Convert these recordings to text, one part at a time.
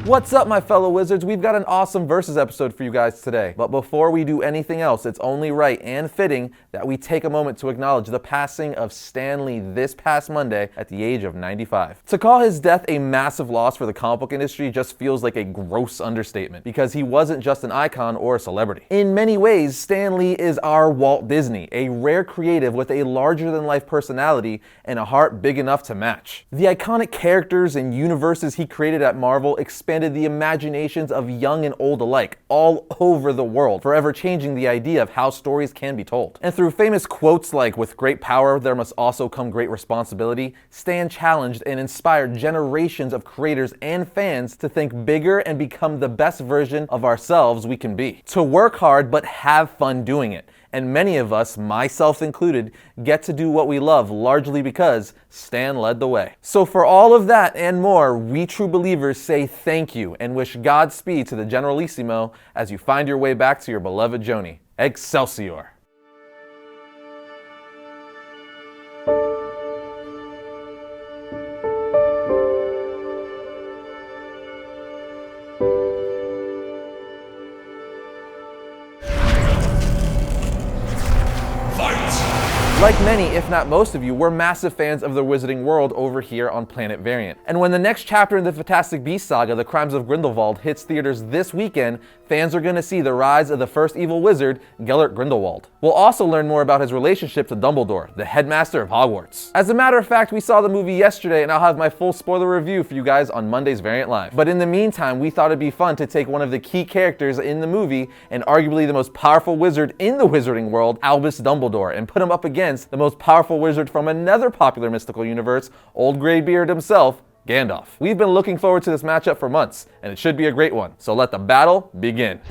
What's up, my fellow wizards? We've got an awesome Versus episode for you guys today. But before we do anything else, it's only right and fitting that we take a moment to acknowledge the passing of Stan Lee this past Monday at the age of 95. To call his death a massive loss for the comic book industry just feels like a gross understatement, because he wasn't just an icon or a celebrity. In many ways, Stan Lee is our Walt Disney, a rare creative with a larger-than-life personality and a heart big enough to match. The iconic characters and universes he created at Marvel expanded the imaginations of young and old alike all over the world, forever changing the idea of how stories can be told. And through famous quotes like, "With great power, there must also come great responsibility," Stan challenged and inspired generations of creators and fans to think bigger and become the best version of ourselves we can be. To work hard but have fun doing it. And many of us, myself included, get to do what we love largely because Stan led the way. So for all of that and more, we true believers say thank you and wish Godspeed to the Generalissimo as you find your way back to your beloved Joni. Excelsior! Like many, if not most of you, we're massive fans of the wizarding world over here on Planet Variant. And when the next chapter in the Fantastic Beasts saga, The Crimes of Grindelwald, hits theaters this weekend, fans are going to see the rise of the first evil wizard, Gellert Grindelwald. We'll also learn more about his relationship to Dumbledore, the headmaster of Hogwarts. As a matter of fact, we saw the movie yesterday, and I'll have my full spoiler review for you guys on Monday's Variant Live. But in the meantime, we thought it'd be fun to take one of the key characters in the movie, and arguably the most powerful wizard in the wizarding world, Albus Dumbledore, and put him up against the most powerful wizard from another popular mystical universe, Old Greybeard himself, Gandalf. We've been looking forward to this matchup for months, and it should be a great one. So let the battle begin.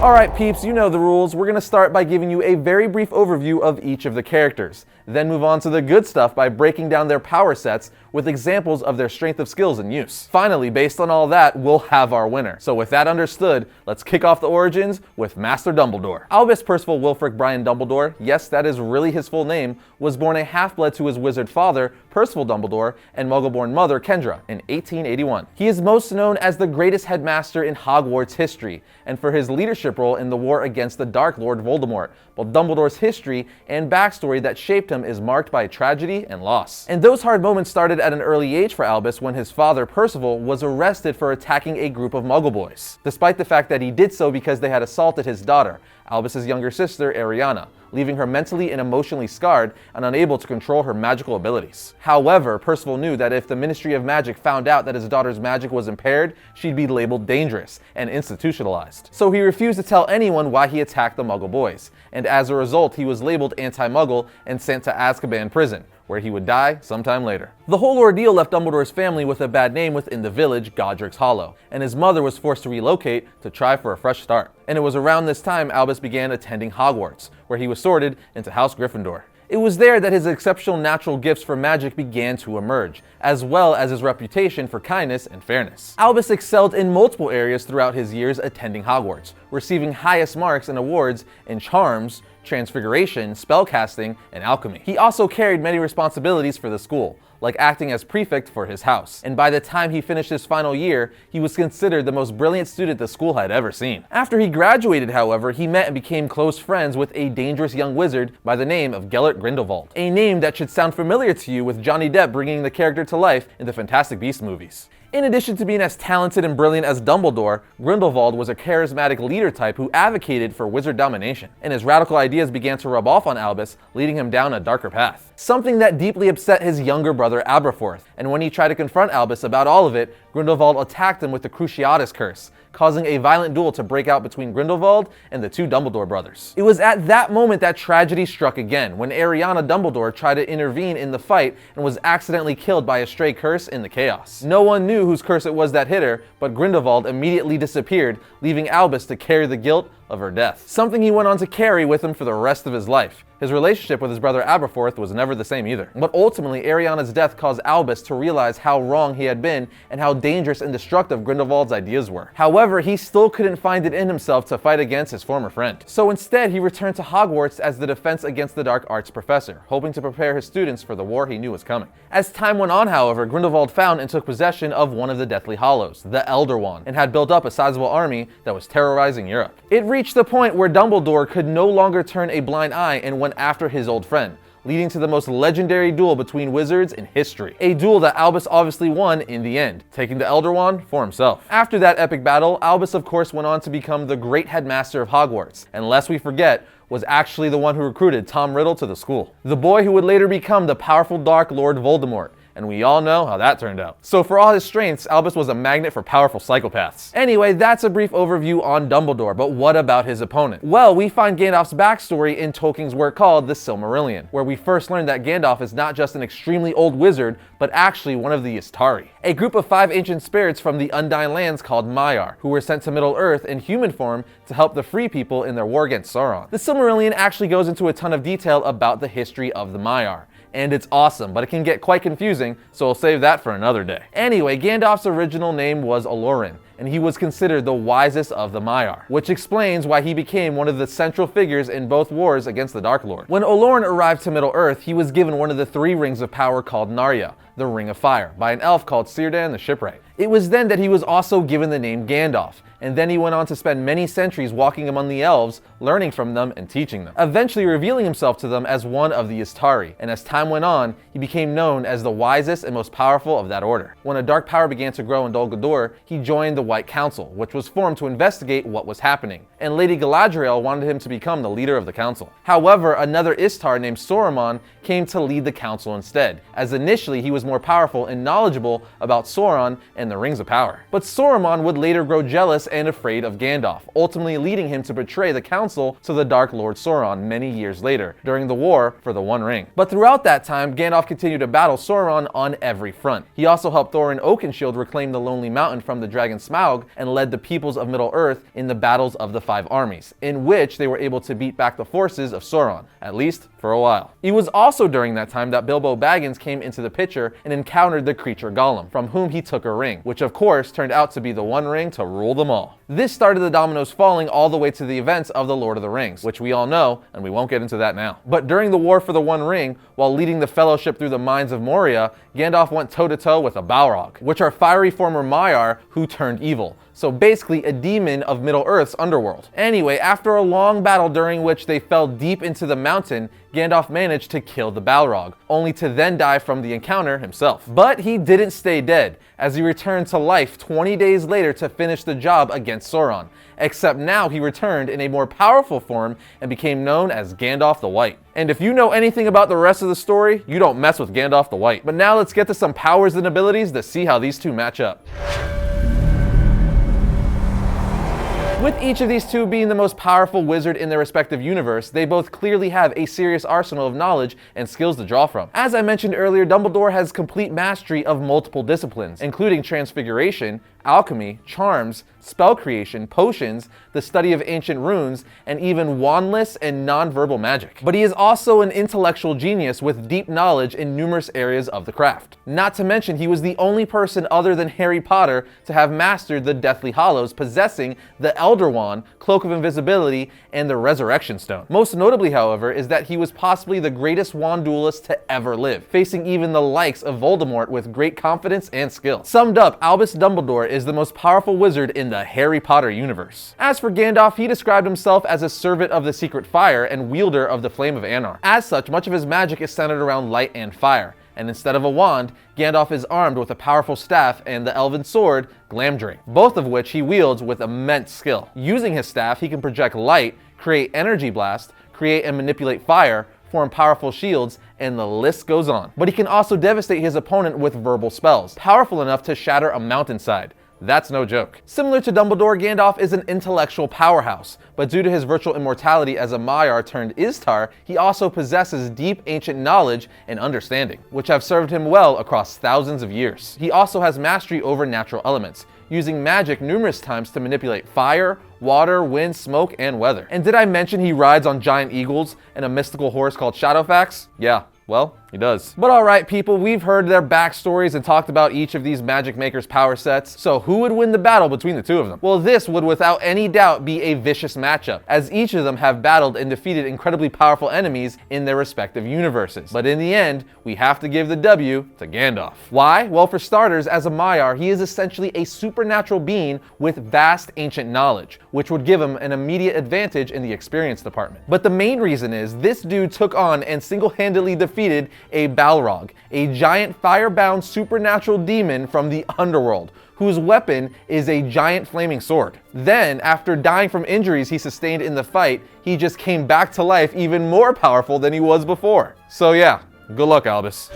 Alright peeps, you know the rules. We're going to start by giving you a very brief overview of each of the characters. Then move on to the good stuff by breaking down their power sets with examples of their strength of skills and use. Finally, based on all that, we'll have our winner. So with that understood, let's kick off the origins with Master Dumbledore. Albus Percival Wilfric Brian Dumbledore, yes, that is really his full name, was born a half-blood to his wizard father, Percival Dumbledore, and Muggle-born mother, Kendra, in 1881. He is most known as the greatest headmaster in Hogwarts history, and for his leadership role in the war against the Dark Lord Voldemort, but Dumbledore's history and backstory that shaped him is marked by tragedy and loss. And those hard moments started at an early age for Albus when his father, Percival, was arrested for attacking a group of Muggle boys, despite the fact that he did so because they had assaulted his daughter, Albus's younger sister, Ariana, leaving her mentally and emotionally scarred and unable to control her magical abilities. However, Percival knew that if the Ministry of Magic found out that his daughter's magic was impaired, she'd be labeled dangerous and institutionalized. So he refused to tell anyone why he attacked the Muggle boys, and as a result, he was labeled anti-Muggle and sent to Azkaban prison, where he would die sometime later. The whole ordeal left Dumbledore's family with a bad name within the village, Godric's Hollow, and his mother was forced to relocate to try for a fresh start. And it was around this time Albus began attending Hogwarts, where he was sorted into House Gryffindor. It was there that his exceptional natural gifts for magic began to emerge, as well as his reputation for kindness and fairness. Albus excelled in multiple areas throughout his years attending Hogwarts, receiving highest marks and awards in charms, transfiguration, spellcasting, and alchemy. He also carried many responsibilities for the school, like acting as prefect for his house, and by the time he finished his final year, he was considered the most brilliant student the school had ever seen. After he graduated, however, he met and became close friends with a dangerous young wizard by the name of Gellert Grindelwald, a name that should sound familiar to you with Johnny Depp bringing the character to life in the Fantastic Beasts movies. In addition to being as talented and brilliant as Dumbledore, Grindelwald was a charismatic leader type who advocated for wizard domination, and his radical ideas began to rub off on Albus, leading him down a darker path. Something that deeply upset his younger brother Aberforth, and when he tried to confront Albus about all of it, Grindelwald attacked him with the Cruciatus Curse, causing a violent duel to break out between Grindelwald and the two Dumbledore brothers. It was at that moment that tragedy struck again, when Ariana Dumbledore tried to intervene in the fight and was accidentally killed by a stray curse in the chaos. No one knew whose curse it was that hit her, but Grindelwald immediately disappeared, leaving Albus to carry the guilt of her death, something he went on to carry with him for the rest of his life. His relationship with his brother Aberforth was never the same either. But ultimately, Ariana's death caused Albus to realize how wrong he had been and how dangerous and destructive Grindelwald's ideas were. However, he still couldn't find it in himself to fight against his former friend. So instead, he returned to Hogwarts as the Defense Against the Dark Arts professor, hoping to prepare his students for the war he knew was coming. As time went on, however, Grindelwald found and took possession of one of the Deathly Hallows, the Elder Wand, and had built up a sizable army that was terrorizing Europe. It reached the point where Dumbledore could no longer turn a blind eye and went after his old friend, leading to the most legendary duel between wizards in history. A duel that Albus obviously won in the end, taking the Elder Wand for himself. After that epic battle, Albus of course went on to become the great headmaster of Hogwarts, and lest we forget, was actually the one who recruited Tom Riddle to the school. The boy who would later become the powerful Dark Lord Voldemort. And we all know how that turned out. So for all his strengths, Albus was a magnet for powerful psychopaths. Anyway, that's a brief overview on Dumbledore, but what about his opponent? Well, we find Gandalf's backstory in Tolkien's work called The Silmarillion, where we first learn that Gandalf is not just an extremely old wizard, but actually one of the Istari, a group of 5 ancient spirits from the Undying Lands called Maiar, who were sent to Middle-earth in human form to help the Free People in their war against Sauron. The Silmarillion actually goes into a ton of detail about the history of the Maiar, and it's awesome, but it can get quite confusing, so we'll save that for another day. Anyway, Gandalf's original name was Olorin, and he was considered the wisest of the Maiar, which explains why he became one of the central figures in both wars against the Dark Lord. When Olorin arrived to Middle-earth, he was given one of the 3 rings of power called Narya, the Ring of Fire, by an elf called Círdan the Shipwright. It was then that he was also given the name Gandalf, and then he went on to spend many centuries walking among the elves, learning from them and teaching them, eventually revealing himself to them as one of the Istari, and as time went on, he became known as the wisest and most powerful of that order. When a dark power began to grow in Dol Guldur, he joined the White Council, which was formed to investigate what was happening, and Lady Galadriel wanted him to become the leader of the council. However, another Istar named Saruman came to lead the council instead, as initially he was more powerful and knowledgeable about Sauron and the Rings of Power. But Saruman would later grow jealous and afraid of Gandalf, ultimately leading him to betray the council to the Dark Lord Sauron many years later, during the War for the One Ring. But throughout that time, Gandalf continued to battle Sauron on every front. He also helped Thorin Oakenshield reclaim the Lonely Mountain from the dragon Smaug and led the peoples of Middle-earth in the battles of the 5 armies, in which they were able to beat back the forces of Sauron, at least for a while. It was also during that time that Bilbo Baggins came into the picture and encountered the creature Gollum, from whom he took a ring, which of course turned out to be the One Ring to rule them all. This started the dominoes falling all the way to the events of the Lord of the Rings, which we all know, and we won't get into that now. But during the War for the One Ring, while leading the Fellowship through the mines of Moria, Gandalf went toe-to-toe with a Balrog, which are fiery former Maiar who turned evil. So basically a demon of Middle-earth's underworld. Anyway, after a long battle during which they fell deep into the mountain, Gandalf managed to kill the Balrog, only to then die from the encounter himself. But he didn't stay dead, as he returned to life 20 days later to finish the job against Sauron. Except now he returned in a more powerful form and became known as Gandalf the White. And if you know anything about the rest of the story, you don't mess with Gandalf the White. But now let's get to some powers and abilities to see how these two match up. With each of these two being the most powerful wizard in their respective universe, they both clearly have a serious arsenal of knowledge and skills to draw from. As I mentioned earlier, Dumbledore has complete mastery of multiple disciplines, including transfiguration, alchemy, charms, spell creation, potions, the study of ancient runes, and even wandless and non-verbal magic. But he is also an intellectual genius with deep knowledge in numerous areas of the craft. Not to mention, he was the only person other than Harry Potter to have mastered the Deathly Hallows, possessing the Elder Wand, Cloak of Invisibility, and the Resurrection Stone. Most notably, however, is that he was possibly the greatest wand duelist to ever live, facing even the likes of Voldemort with great confidence and skill. Summed up, Albus Dumbledore is the most powerful wizard in the Harry Potter universe. As for Gandalf, he described himself as a servant of the secret fire and wielder of the flame of Anarr. As such, much of his magic is centered around light and fire, and instead of a wand, Gandalf is armed with a powerful staff and the elven sword, Glamdring, both of which he wields with immense skill. Using his staff, he can project light, create energy blast, create and manipulate fire, form powerful shields, and the list goes on. But he can also devastate his opponent with verbal spells, powerful enough to shatter a mountainside. That's no joke. Similar to Dumbledore, Gandalf is an intellectual powerhouse, but due to his virtual immortality as a Maiar turned Istar, he also possesses deep ancient knowledge and understanding, which have served him well across thousands of years. He also has mastery over natural elements, using magic numerous times to manipulate fire, water, wind, smoke, and weather. And did I mention he rides on giant eagles and a mystical horse called Shadowfax? Yeah. Well, he does. But alright people, we've heard their backstories and talked about each of these magic makers' power sets. So who would win the battle between the two of them? Well, this would without any doubt be a vicious matchup, as each of them have battled and defeated incredibly powerful enemies in their respective universes. But in the end, we have to give the W to Gandalf. Why? Well, for starters, as a Maiar, he is essentially a supernatural being with vast ancient knowledge, which would give him an immediate advantage in the experience department. But the main reason is this dude took on and single-handedly defeated a Balrog, a giant fire-bound supernatural demon from the underworld, whose weapon is a giant flaming sword. Then, after dying from injuries he sustained in the fight, he just came back to life even more powerful than he was before. So yeah, good luck, Albus.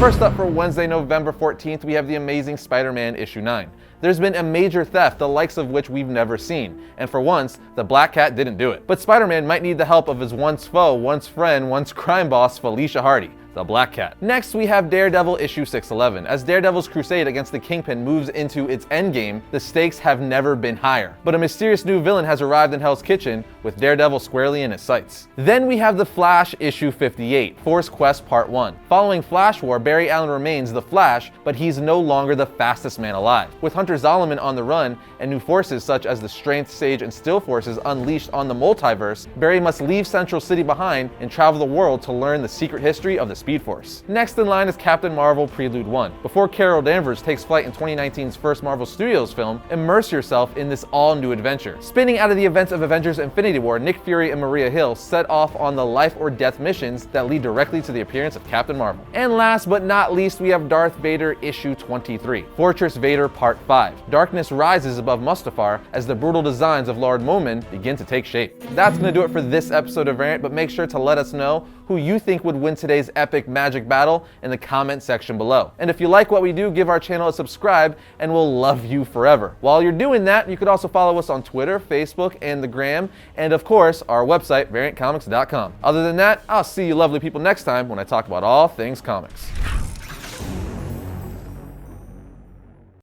First up for Wednesday, November 14th, we have The Amazing Spider-Man issue 9. There's been a major theft, the likes of which we've never seen, and for once, the Black Cat didn't do it. But Spider-Man might need the help of his once foe, once friend, once crime boss, Felicia Hardy, the Black Cat. Next, we have Daredevil issue 611. As Daredevil's crusade against the Kingpin moves into its endgame, the stakes have never been higher. But a mysterious new villain has arrived in Hell's Kitchen, with Daredevil squarely in its sights. Then we have The Flash issue 58, Force Quest Part 1. Following Flash War, Barry Allen remains the Flash, but he's no longer the fastest man alive. With Hunter Zolomon on the run, and new forces such as the Strength, Sage, and Still forces unleashed on the multiverse, Barry must leave Central City behind and travel the world to learn the secret history of the Speed Force. Next in line is Captain Marvel Prelude 1. Before Carol Danvers takes flight in 2019's first Marvel Studios film, immerse yourself in this all-new adventure. Spinning out of the events of Avengers Infinity War, Nick Fury and Maria Hill set off on the life or death missions that lead directly to the appearance of Captain Marvel. And last but not least, we have Darth Vader issue 23, Fortress Vader Part 5. Darkness rises above Mustafar as the brutal designs of Lord Momin begin to take shape. That's gonna do it for this episode of Variant, but make sure to let us know who you think would win today's epic magic battle in the comment section below. And if you like what we do, give our channel a subscribe and we'll love you forever. While you're doing that, you could also follow us on Twitter, Facebook, and the Gram, and of course, our website, variantcomics.com. Other than that, I'll see you lovely people next time when I talk about all things comics.